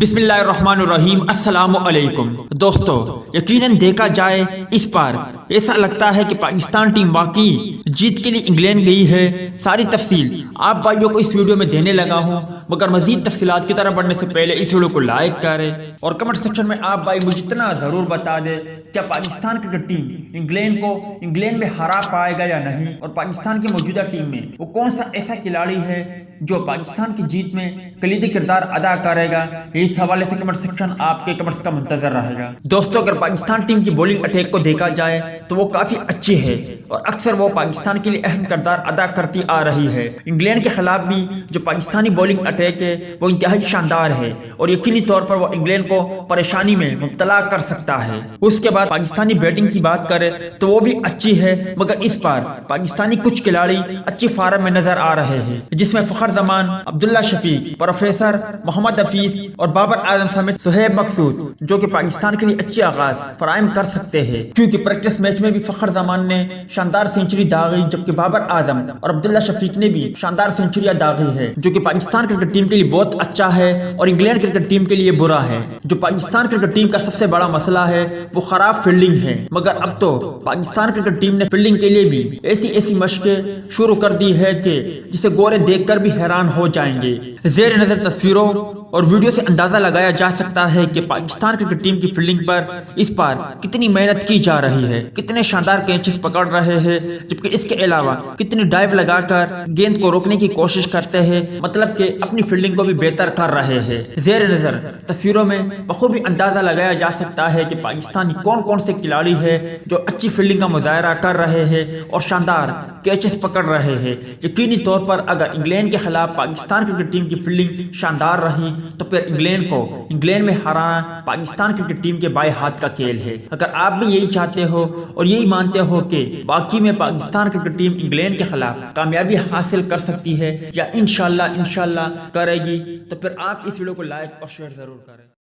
بسم اللہ الرحمن الرحیم۔ السلام علیکم دوستو، یقیناً دیکھا جائے اس بار ایسا لگتا ہے کہ پاکستان ٹیم واقعی جیت کے لیے انگلینڈ گئی ہے۔ ساری تفصیل آپ بھائیوں کو اس ویڈیو میں دینے لگا ہوں، مگر مزید تفصیلات کی طرف بڑھنے سے پہلے اس ویڈیو کو لائک کریں اور کمنٹ سیکشن میں آپ بھائی مجھے اتنا ضرور بتا دیں کیا پاکستان کرکٹ ٹیم انگلینڈ میں ہرا پائے گا یا نہیں، اور پاکستان کی موجودہ ٹیم میں وہ کون سا ایسا کھلاڑی ہے جو پاکستان کی جیت میں کلیدی کردار ادا کرے گا۔ اس حوالے سے کمنٹ سیکشن آپ کے کمنٹس کا منتظر رہے گا۔ دوستو، اگر پاکستان ٹیم کی بولنگ اٹیک کو دیکھا جائے تو وہ کافی اچھی ہے اور اکثر وہ پاکستان کے لیے اہم کردار ادا کرتی آ رہی ہے۔ انگلینڈ کے خلاف بھی جو پاکستانی بولنگ اٹیک ہے وہ انتہائی شاندار ہے اور یقینی طور پر وہ انگلینڈ کو پریشانی میں مبتلا کر سکتا ہے۔ اس کے بعد پاکستانی بیٹنگ کی بات کریں تو وہ بھی اچھی ہے، مگر اس بار پاکستانی کچھ کھلاڑی اچھی فارم میں نظر آ رہے ہیں، جس میں فخر زمان، عبداللہ شفیق، پروفیسر محمد حفیظ اور بابر اعظم سمیت شعیب مقصود، جو کہ پاکستان کے لیے اچھی آغاز فراہم کر سکتے ہیں، کیونکہ پریکٹس میچ میں بھی فخر زمان نے شاندار سینچری داغی، جبکہ بابر اعظم اور عبداللہ شفیق نے بھی شاندار سینچریاں داغی ہے، جو کہ پاکستان کرکٹ ٹیم کے لیے بہت اچھا ہے اور انگلینڈ کرکٹ ٹیم کے لیے برا ہے۔ جو پاکستان کرکٹ ٹیم کا سب سے بڑا مسئلہ ہے وہ خراب فیلڈنگ ہے، مگر اب تو پاکستان کرکٹ ٹیم نے فیلڈنگ کے لیے بھی ایسی مشقیں شروع کر دی ہے کہ جسے گورے دیکھ کر بھی حیران ہو جائیں گے۔ زیر نظر تصویروں اور ویڈیو سے اندازہ لگایا جا سکتا ہے کہ پاکستان کرکٹ ٹیم کی فیلڈنگ پر اس بار کتنی محنت کی جا رہی ہے، کتنے شاندار کیچز پکڑ رہے ہیں، جبکہ اس کے علاوہ کتنی ڈائیو لگا کر گیند کو روکنے کی کوشش کرتے ہیں، مطلب کہ اپنی فیلڈنگ کو بھی بہتر کر رہے ہیں۔ زیر نظر تصویروں میں بخوبی اندازہ لگایا جا سکتا ہے کہ پاکستانی کون سے کھلاڑی ہیں جو اچھی فیلڈنگ کا مظاہرہ کر رہے ہیں اور شاندار کیچز پکڑ رہے ہیں۔ یقینی طور پر اگر انگلینڈ کے خلاف پاکستان کرکٹ ٹیم کی فیلڈنگ شاندار رہی تو پھر انگلینڈ میں ہرانا پاکستان کرکٹ ٹیم کے بائیں ہاتھ کا کھیل ہے۔ اگر آپ بھی یہی چاہتے ہو اور یہی مانتے ہو کہ واقعی میں پاکستان کرکٹ ٹیم انگلینڈ کے خلاف کامیابی حاصل کر سکتی ہے یا انشاءاللہ کرے گی، تو پھر آپ اس ویڈیو کو لائک اور شیئر ضرور کریں۔